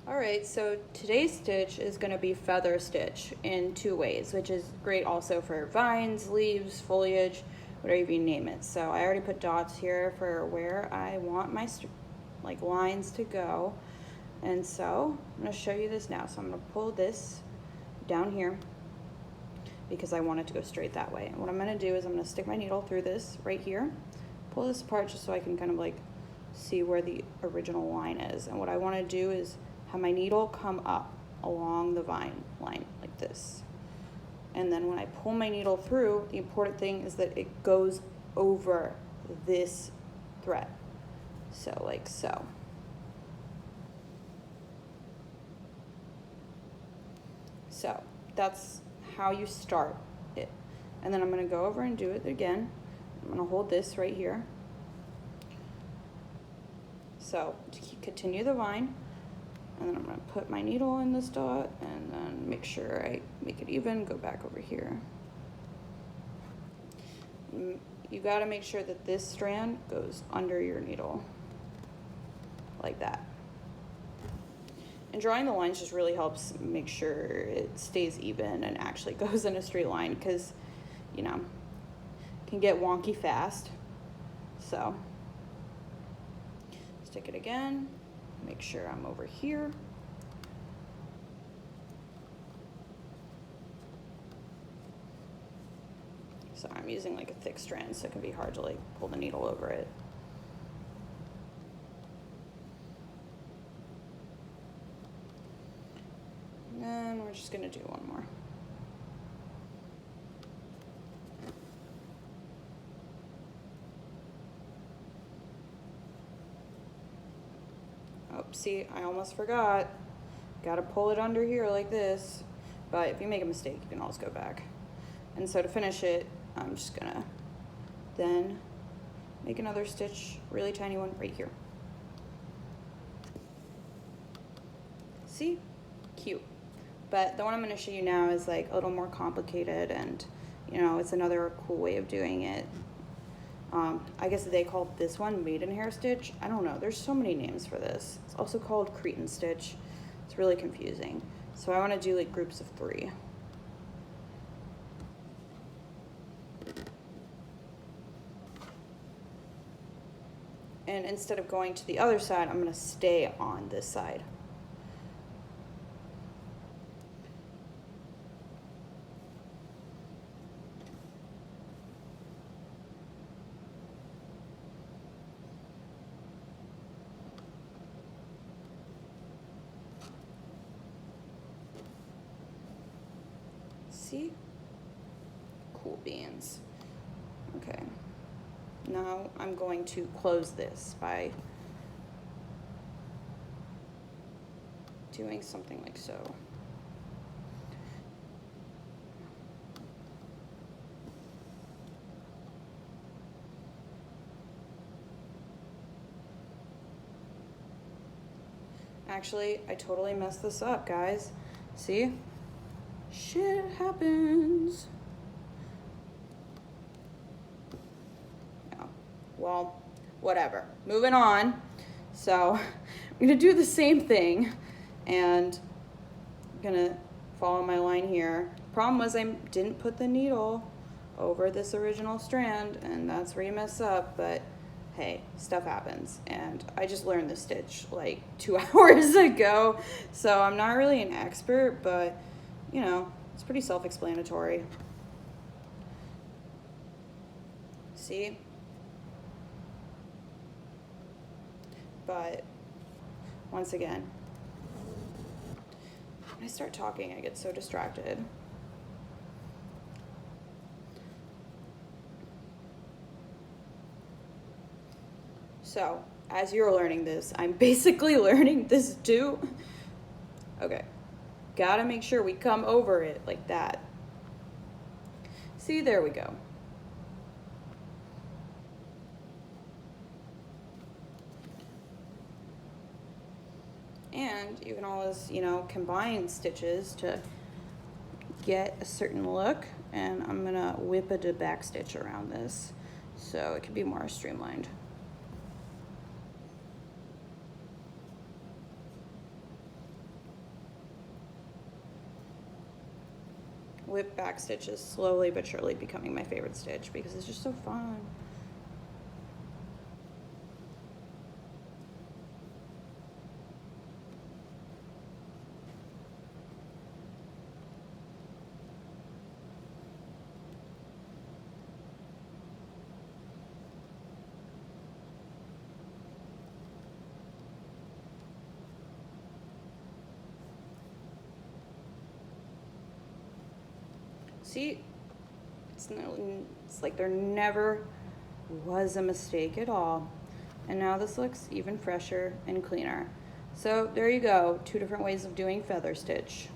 All right, so today's stitch is going to be feather stitch in 2 ways, which is great also for vines, leaves, foliage, whatever you name it. So I already put dots here for where I want my lines to go. And so I'm going to show you this now. So I'm going to pull this down here because I want it to go straight that way. And what I'm going to do is I'm going to stick my needle through this right here, pull this apart just so I can kind of see where the original line is. And what I want to do is have my needle come up along the vine line like this. And then when I pull my needle through, the important thing is that it goes over this thread. So like so. So that's how you start it. And then I'm going to go over and do it again. I'm going to hold this right here. So to continue the vine, and then I'm going to put my needle in this dot and then make sure I make it even, go back over here. You got to make sure that this strand goes under your needle like that. And drawing the lines just really helps make sure it stays even and actually goes in a straight line, because you know, it can get wonky fast. So stick it again, make sure I'm over here. So I'm using like a thick strand, so it can be hard to pull the needle over it. And then we're just gonna do one more. Oh, see, I almost forgot. Gotta pull it under here like this. But if you make a mistake, you can always go back. And so to finish it, I'm just gonna then make another stitch, really tiny one right here. See? Cute. But the one I'm gonna show you now is a little more complicated, and you know, it's another cool way of doing it. I guess they call this one maidenhair stitch. I don't know, there's so many names for this. It's also called Cretan stitch. It's really confusing. So I wanna do groups of 3. And instead of going to the other side, I'm gonna stay on this side. See? Cool beans. Okay. Now I'm going to close this by doing something like so. Actually, I totally messed this up, guys. See? Shit happens. Well, whatever. Moving on. So I'm gonna do the same thing, and I'm gonna follow my line here. Problem was I didn't put the needle over this original strand, and that's where you mess up, but hey, stuff happens. And I just learned this stitch 2 hours ago, so I'm not really an expert, but you know, it's pretty self-explanatory. See? But once again, when I start talking, I get so distracted. So as you're learning this, I'm basically learning this too. Okay, gotta make sure we come over it like that. See, there we go. And you can always, you know, combine stitches to get a certain look. And I'm gonna whip a back stitch around this so it can be more streamlined. whip back stitch is slowly but surely becoming my favorite stitch because it's just so fun. See, it's like there never was a mistake at all. And now this looks even fresher and cleaner. So there you go, 2 different ways of doing feather stitch.